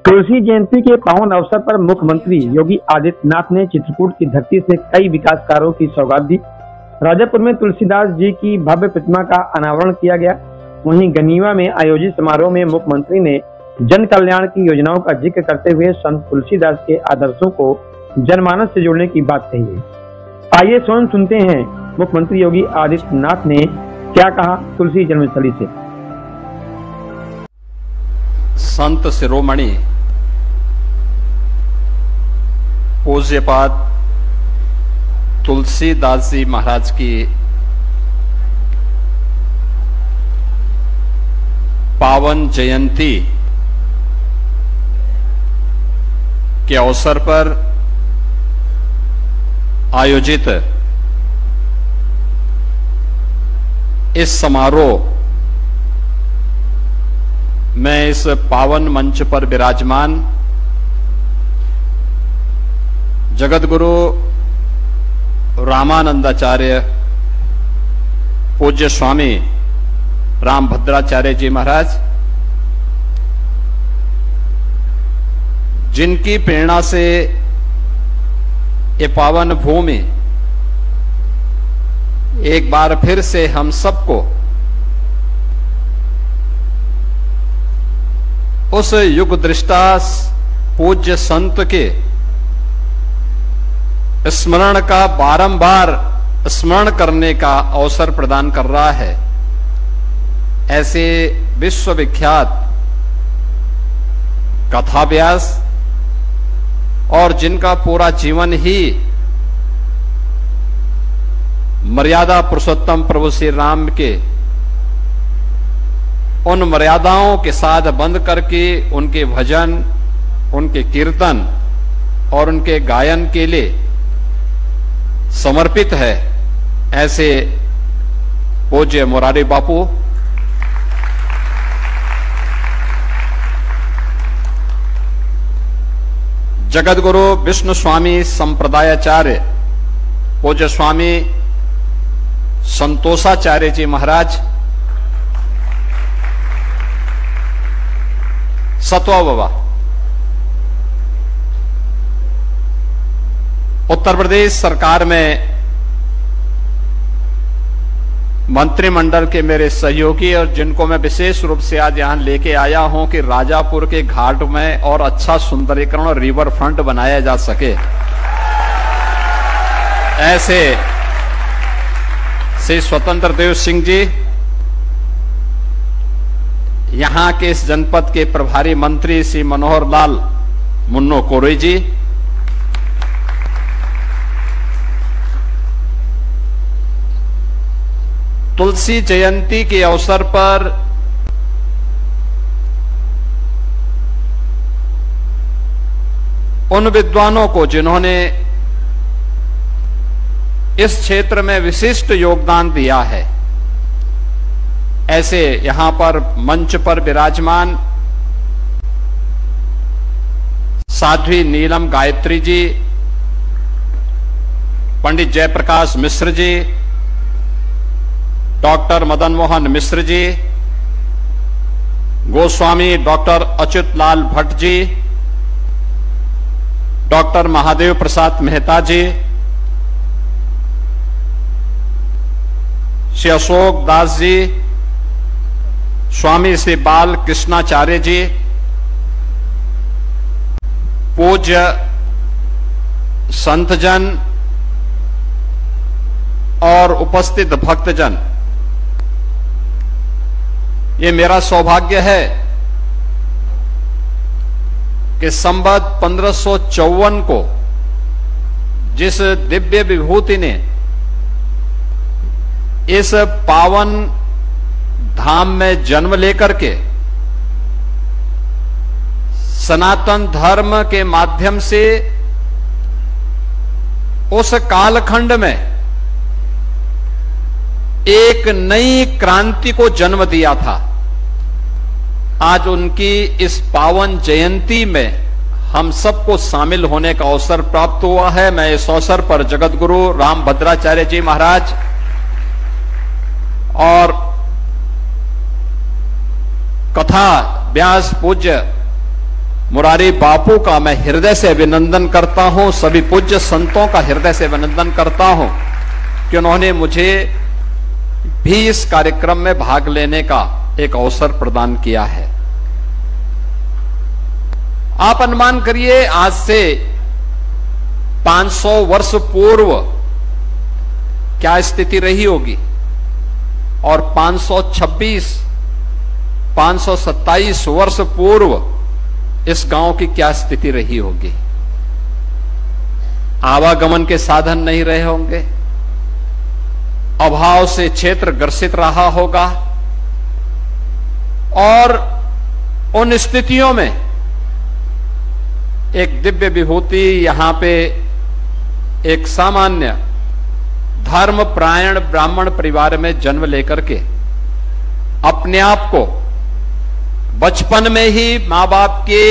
तुलसी जयंती के पावन अवसर पर मुख्यमंत्री योगी आदित्यनाथ ने चित्रकूट की धरती से कई विकास कार्यों की सौगात दी। राजापुर में तुलसीदास जी की भव्य प्रतिमा का अनावरण किया गया। वहीं गनीवा में आयोजित समारोह में मुख्यमंत्री ने जन कल्याण की योजनाओं का जिक्र करते हुए संत तुलसीदास के आदर्शों को जनमानस से जोड़ने की बात कही है। आइए स्वयं सुनते हैं मुख्यमंत्री योगी आदित्यनाथ ने क्या कहा तुलसी जन्मस्थली से। संत शिरोमणि पूज्यपाद तुलसीदास जी महाराज की पावन जयंती के अवसर पर आयोजित इस समारोह में इस पावन मंच पर विराजमान जगतगुरु रामानंदाचार्य पूज्य स्वामी रामभद्राचार्य जी महाराज, जिनकी प्रेरणा से ये पावन भूमि एक बार फिर से हम सबको उस युग दृष्टा पूज्य संत के स्मरण का बारंबार स्मरण करने का अवसर प्रदान कर रहा है। ऐसे विश्वविख्यात कथाव्यास और जिनका पूरा जीवन ही मर्यादा पुरुषोत्तम प्रभु श्री राम के उन मर्यादाओं के साथ बंद करके उनके भजन, उनके कीर्तन और उनके गायन के लिए समर्पित है, ऐसे पूज्य मुरारी बापू जगतगुरु विष्णु स्वामी संप्रदायाचार्य पूज्य स्वामी संतोषाचार्य जी महाराज, सतवा बाबा, उत्तर प्रदेश सरकार में मंत्रिमंडल के मेरे सहयोगी और जिनको मैं विशेष रूप से आज यहां लेके आया हूं कि राजापुर के घाट में और अच्छा सुंदरीकरण और रिवर फ्रंट बनाया जा सके, ऐसे श्री स्वतंत्र देव सिंह जी, यहां के इस जनपद के प्रभारी मंत्री श्री मनोहर लाल मुन्नो कोरे जी, तुलसी जयंती के अवसर पर उन विद्वानों को जिन्होंने इस क्षेत्र में विशिष्ट योगदान दिया है, ऐसे यहां पर मंच पर विराजमान साध्वी नीलम गायत्री जी, पंडित जयप्रकाश मिश्र जी, डॉक्टर मदन मोहन मिश्र जी, गोस्वामी डॉक्टर अच्युत लाल भट्ट जी, डॉक्टर महादेव प्रसाद मेहता जी, श्री अशोक दास जी, स्वामी श्री बाल कृष्णाचार्य जी, पूज्य संतजन और उपस्थित भक्तजन, ये मेरा सौभाग्य है कि संवत 1554 को जिस दिव्य विभूति ने इस पावन धाम में जन्म लेकर के सनातन धर्म के माध्यम से उस कालखंड में एक नई क्रांति को जन्म दिया था, आज उनकी इस पावन जयंती में हम सबको शामिल होने का अवसर प्राप्त हुआ है। मैं इस अवसर पर जगतगुरु रामभद्राचार्य जी महाराज और कथा व्यास पूज्य मुरारी बापू का मैं हृदय से अभिनंदन करता हूं, सभी पूज्य संतों का हृदय से अभिनंदन करता हूं कि उन्होंने मुझे भी इस कार्यक्रम में भाग लेने का एक अवसर प्रदान किया है। आप अनुमान करिए, आज से 500 वर्ष पूर्व क्या स्थिति रही होगी और 526, 527 वर्ष पूर्व इस गांव की क्या स्थिति रही होगी। आवागमन के साधन नहीं रहे होंगे, अभाव से क्षेत्र ग्रसित रहा होगा और उन स्थितियों में एक दिव्य विभूति यहां पे एक सामान्य धर्मपरायण ब्राह्मण परिवार में जन्म लेकर के अपने आप को बचपन में ही मां बाप के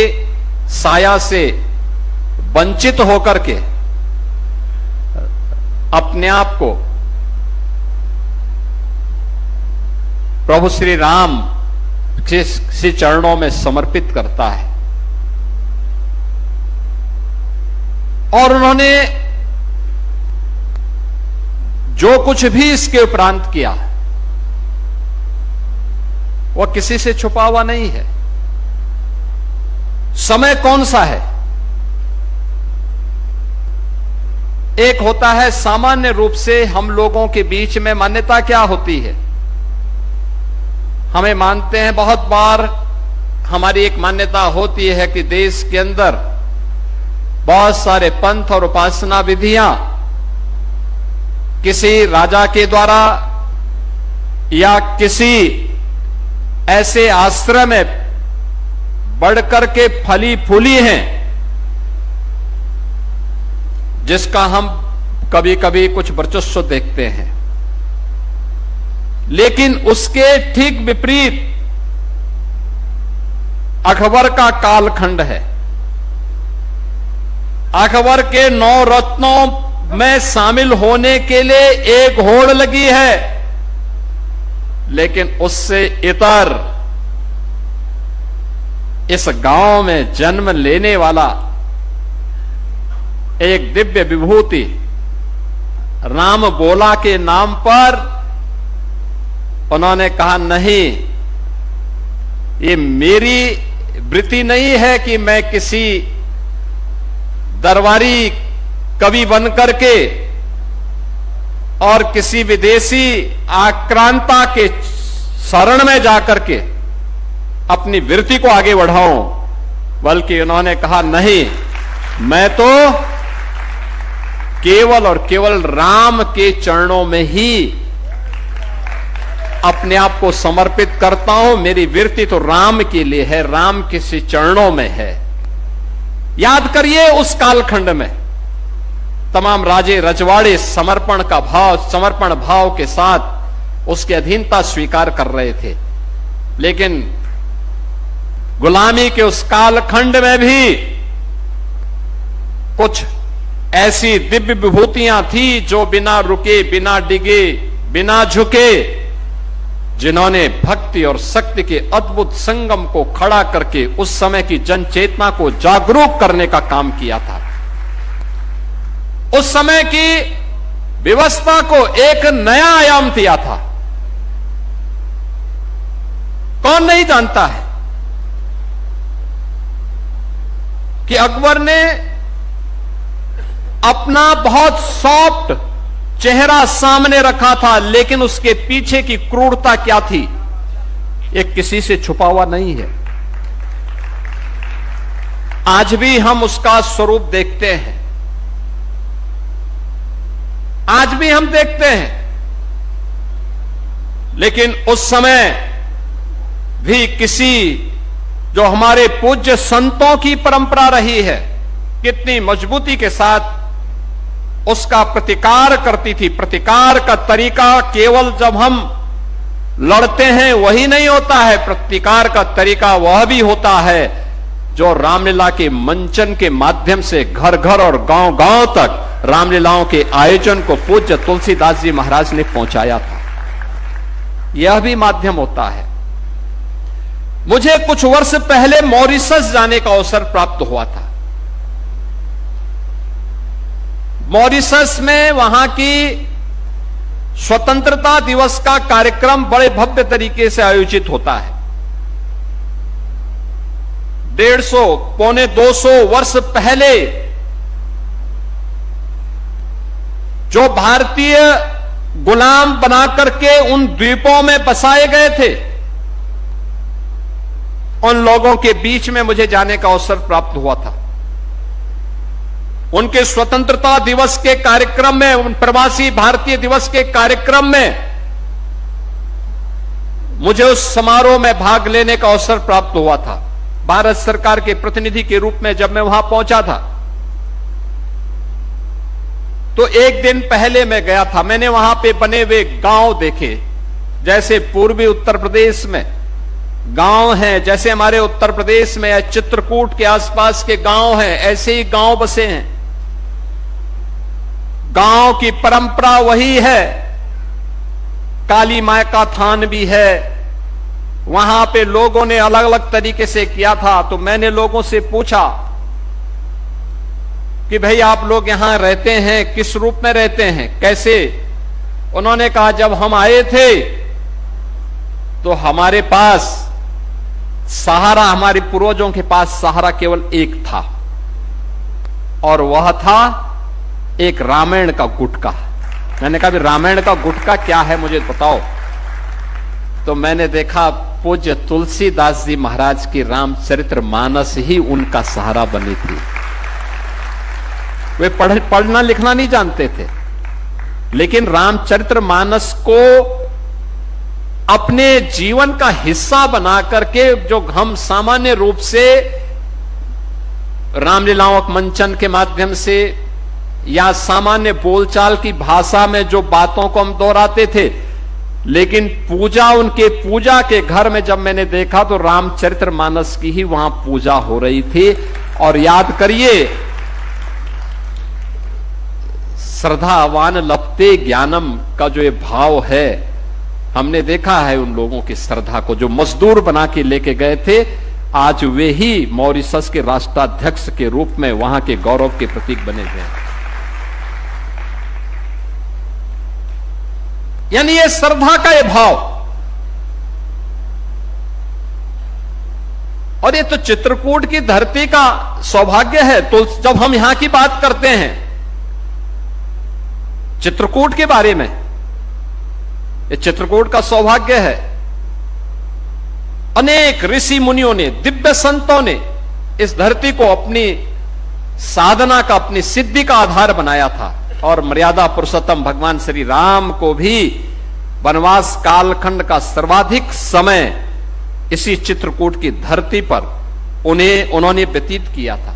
साया से वंचित होकर के अपने आप को प्रभु श्री राम के श्री चरणों में समर्पित करता है और उन्होंने जो कुछ भी इसके उपरांत किया वह किसी से छुपा हुआ नहीं है। समय कौन सा है? एक होता है सामान्य रूप से हम लोगों के बीच में मान्यता क्या होती है, हमें मानते हैं बहुत बार हमारी एक मान्यता होती है कि देश के अंदर बहुत सारे पंथ और उपासना विधियां किसी राजा के द्वारा या किसी ऐसे आश्रम में बढ़कर के फली फूली हैं जिसका हम कभी कभी कुछ वर्चस्व देखते हैं, लेकिन उसके ठीक विपरीत अकबर का कालखंड है। अकबर के 9 रत्नों में शामिल होने के लिए एक होड़ लगी है, लेकिन उससे इतर इस गांव में जन्म लेने वाला एक दिव्य विभूति राम बोला के नाम पर उन्होंने कहा, नहीं, ये मेरी वृत्ति नहीं है कि मैं किसी दरबारी कवि बन करके और किसी विदेशी आक्रांता के शरण में जाकर के अपनी वृत्ति को आगे बढ़ाऊं, बल्कि उन्होंने कहा, नहीं, मैं तो केवल और केवल राम के चरणों में ही अपने आप को समर्पित करता हूं। मेरी वृत्ति तो राम के लिए है, राम के चरणों में है। याद करिए, उस कालखंड में तमाम राजे रजवाड़े समर्पण भाव के साथ उसकी अधीनता स्वीकार कर रहे थे, लेकिन गुलामी के उस कालखंड में भी कुछ ऐसी दिव्य विभूतियां थी जो बिना रुके, बिना डिगे, बिना झुके, जिन्होंने भक्ति और शक्ति के अद्भुत संगम को खड़ा करके उस समय की जन चेतना को जागरूक करने का काम किया था। उस समय की व्यवस्था को एक नया आयाम दिया था। कौन नहीं जानता है कि अकबर ने अपना बहुत सॉफ्ट चेहरा सामने रखा था, लेकिन उसके पीछे की क्रूरता क्या थी, ये किसी से छुपा हुआ नहीं है। आज भी हम उसका स्वरूप देखते हैं, आज भी हम देखते हैं, लेकिन उस समय भी किसी जो हमारे पूज्य संतों की परंपरा रही है, कितनी मजबूती के साथ उसका प्रतिकार करती थी। प्रतिकार का तरीका केवल जब हम लड़ते हैं वही नहीं होता है, प्रतिकार का तरीका वह भी होता है जो रामलीला के मंचन के माध्यम से घर घर और गांव गांव तक रामलीलाओं के आयोजन को पूज्य तुलसीदास जी महाराज ने पहुंचाया था। यह भी माध्यम होता है। मुझे कुछ वर्ष पहले मॉरिशस जाने का अवसर प्राप्त हुआ था। मॉरिशस में वहां की स्वतंत्रता दिवस का कार्यक्रम बड़े भव्य तरीके से आयोजित होता है। 150 पौने 200 वर्ष पहले जो भारतीय गुलाम बना करके उन द्वीपों में बसाए गए थे, उन लोगों के बीच में मुझे जाने का अवसर प्राप्त हुआ था। उनके स्वतंत्रता दिवस के कार्यक्रम में, उन प्रवासी भारतीय दिवस के कार्यक्रम में मुझे उस समारोह में भाग लेने का अवसर प्राप्त हुआ था। भारत सरकार के प्रतिनिधि के रूप में जब मैं वहां पहुंचा था, तो एक दिन पहले मैं गया था। मैंने वहां पे बने हुए गांव देखे, जैसे पूर्वी उत्तर प्रदेश में गांव हैं, जैसे हमारे उत्तर प्रदेश में चित्रकूट के आसपास के गांव हैं, ऐसे ही गांव बसे हैं। गांव की परंपरा वही है, काली मां का थान भी है। वहां पे लोगों ने अलग अलग तरीके से किया था। तो मैंने लोगों से पूछा कि भाई आप लोग यहां रहते हैं, किस रूप में रहते हैं, कैसे? उन्होंने कहा जब हम आए थे तो हमारे पास सहारा, हमारे पूर्वजों के पास सहारा केवल एक था, और वह था एक रामायण का गुटका। मैंने कहा रामायण का गुटका क्या है, मुझे बताओ। तो मैंने देखा पूज्य तुलसीदास जी महाराज की रामचरितमानस ही उनका सहारा बनी थी। वे पढ़ना लिखना नहीं जानते थे, लेकिन रामचरितमानस को अपने जीवन का हिस्सा बना करके, जो हम सामान्य रूप से रामलीलाओं के मंचन के माध्यम से या सामान्य बोलचाल की भाषा में जो बातों को हम दोहराते थे, लेकिन पूजा, उनके पूजा के घर में जब मैंने देखा तो रामचरितमानस की ही वहां पूजा हो रही थी। और याद करिए, श्रद्धावान लपते ज्ञानम का जो ये भाव है, हमने देखा है उन लोगों की श्रद्धा को, जो मजदूर बना के लेके गए थे, आज वे ही मॉरिशस के राष्ट्राध्यक्ष के रूप में वहां के गौरव के प्रतीक बने हुए हैं। यानी ये श्रद्धा का ये भाव। और ये तो चित्रकूट की धरती का सौभाग्य है। तो जब हम यहां की बात करते हैं चित्रकूट के बारे में, ये चित्रकूट का सौभाग्य है। अनेक ऋषि मुनियों ने, दिव्य संतों ने इस धरती को अपनी साधना का, अपनी सिद्धि का आधार बनाया था। और मर्यादा पुरुषोत्तम भगवान श्री राम को भी वनवास कालखंड का सर्वाधिक समय इसी चित्रकूट की धरती पर उन्होंने व्यतीत किया था।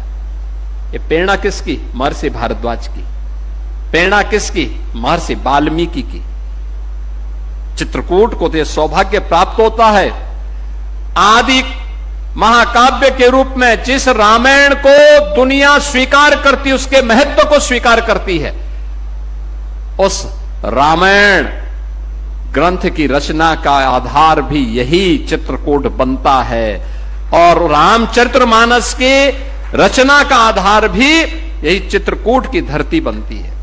ये प्रेरणा किसकी? महर्षि भारद्वाज की। प्रेरणा किसकी? महर्षि वाल्मीकि की। चित्रकूट को तो सौभाग्य प्राप्त होता है, आदि महाकाव्य के रूप में जिस रामायण को दुनिया स्वीकार करती, उसके महत्व को स्वीकार करती है, उस रामायण ग्रंथ की रचना का आधार भी यही चित्रकूट बनता है। और रामचरितमानस के रचना का आधार भी यही चित्रकूट की धरती बनती है।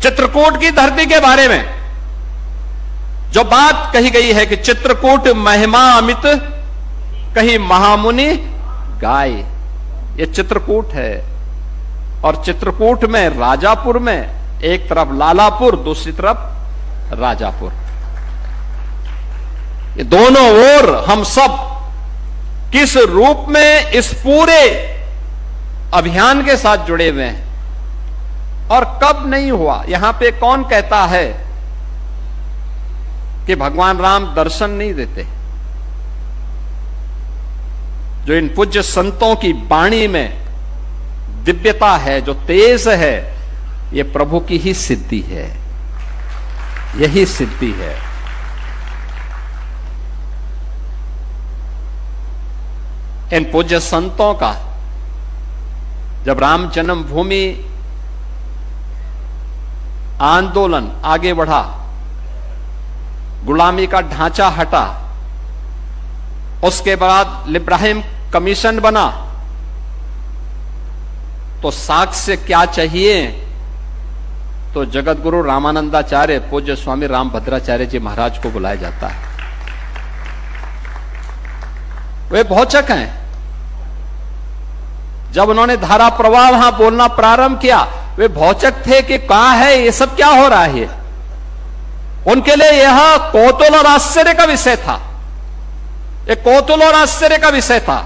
चित्रकूट की धरती के बारे में जो बात कही गई है कि चित्रकूट महिमा अमित कहीं महामुनि गाय, ये चित्रकूट है। और चित्रकूट में राजापुर में एक तरफ लालापुर, दूसरी तरफ राजापुर, ये दोनों ओर हम सब किस रूप में इस पूरे अभियान के साथ जुड़े हुए हैं। और कब नहीं हुआ, यहां पे कौन कहता है कि भगवान राम दर्शन नहीं देते? जो इन पूज्य संतों की वाणी में दिव्यता है, जो तेज है, ये प्रभु की ही सिद्धि है, यही सिद्धि है। इन पूज्य संतों का जब राम जन्मभूमि आंदोलन आगे बढ़ा, गुलामी का ढांचा हटा, उसके बाद इब्राहिम कमीशन बना, तो साक्ष्य क्या चाहिए? तो जगत गुरु रामानंदाचार्य पूज्य स्वामी रामभद्राचार्य जी महाराज को बुलाया जाता है। वे भौचक हैं। जब उन्होंने धारा प्रवाह वहां बोलना प्रारंभ किया, वे भौचक थे कि कहां है, ये सब क्या हो रहा है। उनके लिए यह कौतूहल और आश्चर्य का विषय था, एक कौतूहल और आश्चर्य का विषय था।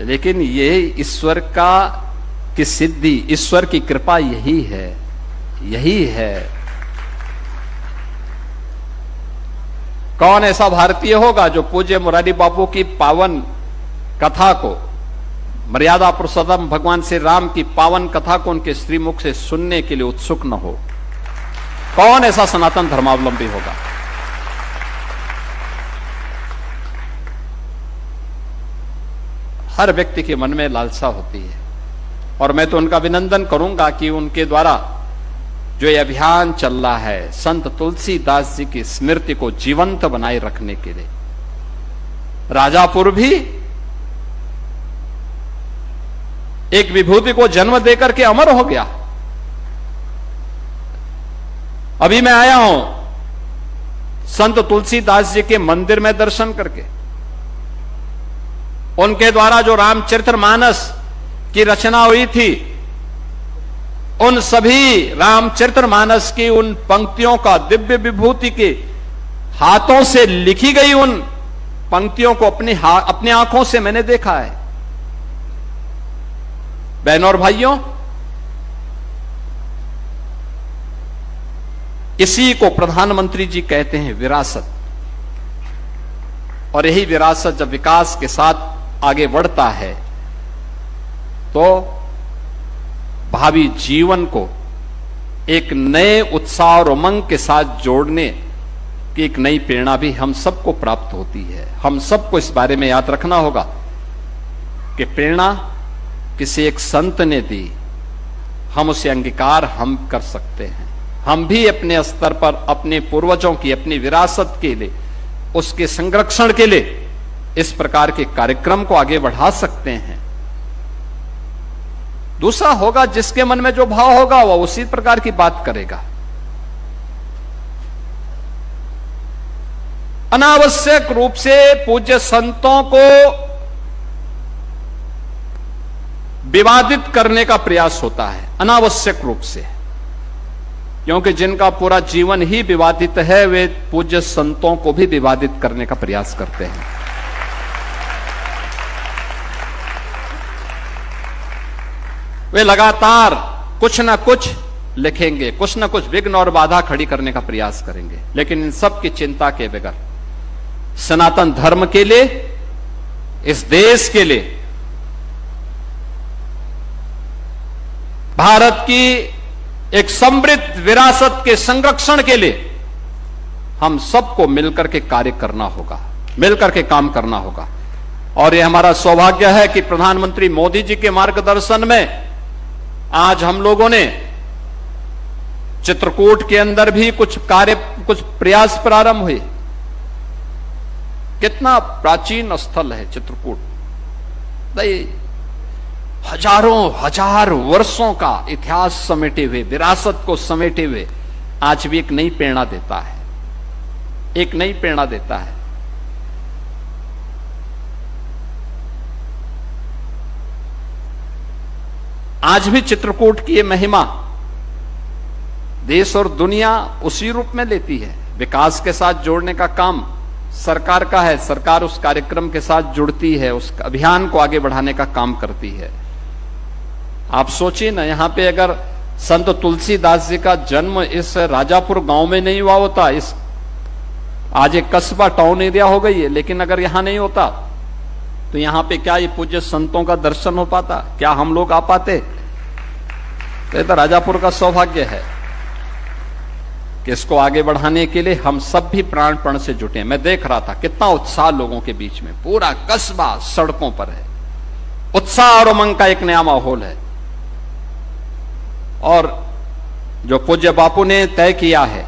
लेकिन ये ईश्वर की सिद्धि, ईश्वर की कृपा यही है, यही है। कौन ऐसा भारतीय होगा जो पूज्य मुरारी बापू की पावन कथा को, मर्यादा पुरुषोत्तम भगवान श्री राम की पावन कथा को उनके श्रीमुख से सुनने के लिए उत्सुक न हो? कौन ऐसा सनातन धर्मावलंबी होगा? हर व्यक्ति के मन में लालसा होती है, और मैं तो उनका अभिनंदन करूंगा कि उनके द्वारा जो ये अभियान चल रहा है संत तुलसीदास जी की स्मृति को जीवंत बनाए रखने के लिए। राजापुर भी एक विभूति को जन्म देकर के अमर हो गया। अभी मैं आया हूं संत तुलसीदास जी के मंदिर में दर्शन करके। उनके द्वारा जो रामचरितमानस की रचना हुई थी, उन सभी रामचरितमानस की उन पंक्तियों का दिव्य विभूति के हाथों से लिखी गई उन पंक्तियों को अपनी आंखों से मैंने देखा है। बहनों और भाइयों, इसी को प्रधानमंत्री जी कहते हैं विरासत। और यही विरासत जब विकास के साथ आगे बढ़ता है तो भावी जीवन को एक नए उत्साह और उमंग के साथ जोड़ने की एक नई प्रेरणा भी हम सबको प्राप्त होती है। हम सबको इस बारे में याद रखना होगा कि प्रेरणा किसी एक संत ने दी, हम उसे अंगीकार हम कर सकते हैं। हम भी अपने स्तर पर अपने पूर्वजों की अपनी विरासत के लिए, उसके संरक्षण के लिए इस प्रकार के कार्यक्रम को आगे बढ़ा सकते हैं। दूसरा होगा, जिसके मन में जो भाव होगा वह उसी प्रकार की बात करेगा। अनावश्यक रूप से पूज्य संतों को विवादित करने का प्रयास होता है, अनावश्यक रूप से, क्योंकि जिनका पूरा जीवन ही विवादित है वे पूज्य संतों को भी विवादित करने का प्रयास करते हैं। वे लगातार कुछ ना कुछ लिखेंगे, कुछ ना कुछ विघ्न और बाधा खड़ी करने का प्रयास करेंगे, लेकिन इन सब की चिंता के बगैर सनातन धर्म के लिए, इस देश के लिए, भारत की एक समृद्ध विरासत के संरक्षण के लिए हम सबको मिलकर के कार्य करना होगा, मिलकर के काम करना होगा। और यह हमारा सौभाग्य है कि प्रधानमंत्री मोदी जी के मार्गदर्शन में आज हम लोगों ने चित्रकूट के अंदर भी कुछ प्रयास प्रारंभ हुए। कितना प्राचीन स्थल है चित्रकूट, हजारों हजार वर्षों का इतिहास समेटे हुए, विरासत को समेटे हुए आज भी एक नई प्रेरणा देता है, एक नई प्रेरणा देता है। आज भी चित्रकूट की ये महिमा देश और दुनिया उसी रूप में लेती है। विकास के साथ जोड़ने का काम सरकार का है, सरकार उस कार्यक्रम के साथ जुड़ती है, उस अभियान को आगे बढ़ाने का काम करती है। आप सोचिए ना, यहां पे अगर संत तुलसीदास जी का जन्म इस राजापुर गांव में नहीं हुआ होता, इस आज एक कस्बा टाउन एरिया हो गई है, लेकिन अगर यहां नहीं होता तो यहां पे क्या ये पूज्य संतों का दर्शन हो पाता? क्या हम लोग आ पाते? तो ये तो राजापुर का सौभाग्य है कि इसको आगे बढ़ाने के लिए हम सब भी प्राणपण से जुटे हैं। मैं देख रहा था कितना उत्साह लोगों के बीच में, पूरा कस्बा सड़कों पर है, उत्साह और उमंग का एक नया माहौल है। और जो पूज्य बापू ने तय किया है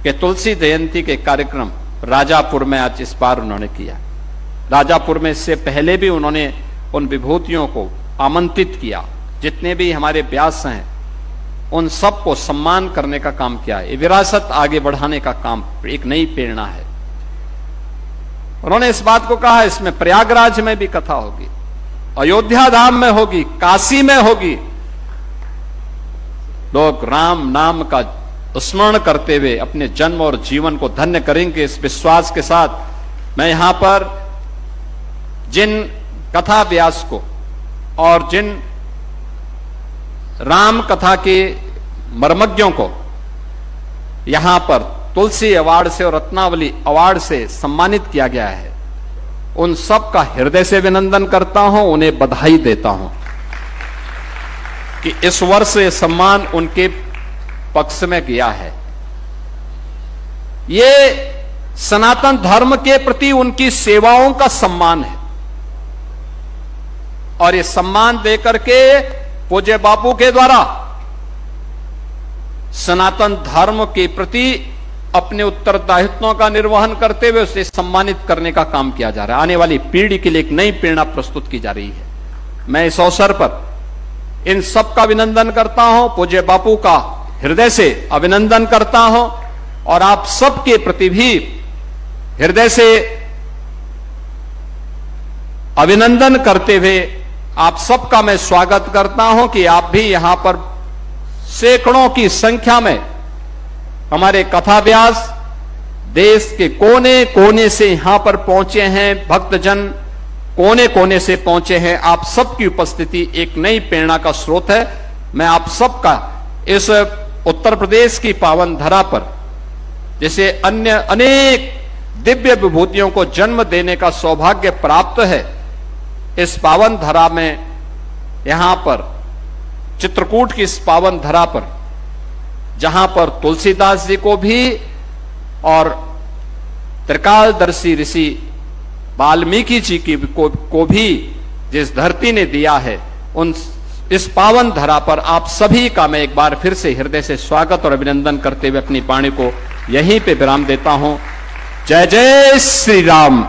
कि तुलसी जयंती के कार्यक्रम राजापुर में आज इस बार उन्होंने किया। राजापुर में इससे पहले भी उन्होंने उन विभूतियों को आमंत्रित किया, जितने भी हमारे व्यास हैं उन सबको सम्मान करने का काम किया है। विरासत आगे बढ़ाने का काम एक नई प्रेरणा है। उन्होंने इस बात को कहा, इसमें प्रयागराज में भी कथा होगी, अयोध्या धाम में होगी, काशी में होगी। लोग राम नाम का स्मरण करते हुए अपने जन्म और जीवन को धन्य करेंगे। इस विश्वास के साथ मैं यहां पर जिन कथा व्यास को और जिन राम कथा के मर्मज्ञों को यहां पर तुलसी अवार्ड से और रत्नावली अवार्ड से सम्मानित किया गया है, उन सब का हृदय से अभिनंदन करता हूं, उन्हें बधाई देता हूं कि इस वर्ष ये सम्मान उनके पक्ष में गया है। ये सनातन धर्म के प्रति उनकी सेवाओं का सम्मान है और ये सम्मान देकर के पूज्य बापू के द्वारा सनातन धर्म के प्रति अपने उत्तरदायित्वों का निर्वहन करते हुए उसे सम्मानित करने का काम किया जा रहा है। आने वाली पीढ़ी के लिए एक नई प्रेरणा प्रस्तुत की जा रही है। मैं इस अवसर पर इन सब का अभिनंदन करता हूं, पूज्य बापू का हृदय से अभिनंदन करता हूं और आप सबके प्रति भी हृदय से अभिनंदन करते हुए आप सबका मैं स्वागत करता हूं कि आप भी यहां पर सैकड़ों की संख्या में हमारे कथा व्यास देश के कोने कोने से यहां पर पहुंचे हैं, भक्तजन कोने कोने से पहुंचे हैं। आप सबकी उपस्थिति एक नई प्रेरणा का स्रोत है। मैं आप सबका इस उत्तर प्रदेश की पावन धरा पर जैसे अन्य अनेक दिव्य विभूतियों को जन्म देने का सौभाग्य प्राप्त है, इस पावन धरा में यहां पर चित्रकूट की इस पावन धरा पर जहां पर तुलसीदास जी को भी और त्रिकालदर्शी ऋषि वाल्मीकि जी की को भी जिस धरती ने दिया है, उन इस पावन धरा पर आप सभी का मैं एक बार फिर से हृदय से स्वागत और अभिनंदन करते हुए अपनी वाणी को यहीं पे विराम देता हूं। जय जय श्री राम।